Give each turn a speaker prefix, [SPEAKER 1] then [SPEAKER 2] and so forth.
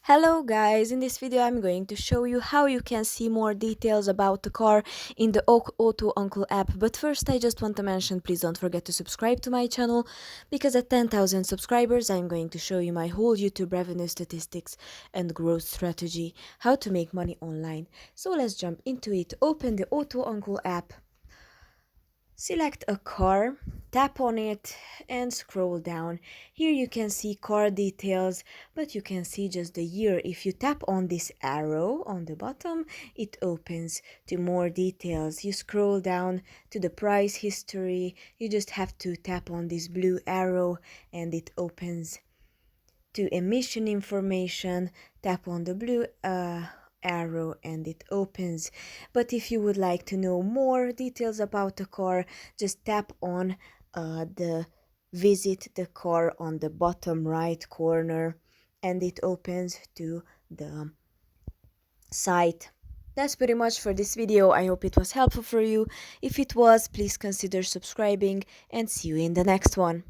[SPEAKER 1] Hello guys, in this video I'm going to show you how you can see more details about the car in the AutoUncle app. But first I just want to mention, please don't forget to subscribe to my channel, because at 10,000 subscribers I'm going to show you my whole YouTube revenue statistics and growth strategy, how to make money online. So let's jump into it. Open the AutoUncle app. Select a car, tap on it and scroll down. Here you can see car details, but you can see just the year. If you tap on this arrow on the bottom, it opens to more details. You scroll down to the price history. You just have to tap on this blue arrow and it opens to emission information. Tap on the blue arrow and it opens. But if you would like to know more details about the car, just tap on the visit the car on the bottom right corner and it opens to the site. That's pretty much for this video. I hope it was helpful for you. If it was, please consider subscribing and see you in the next one.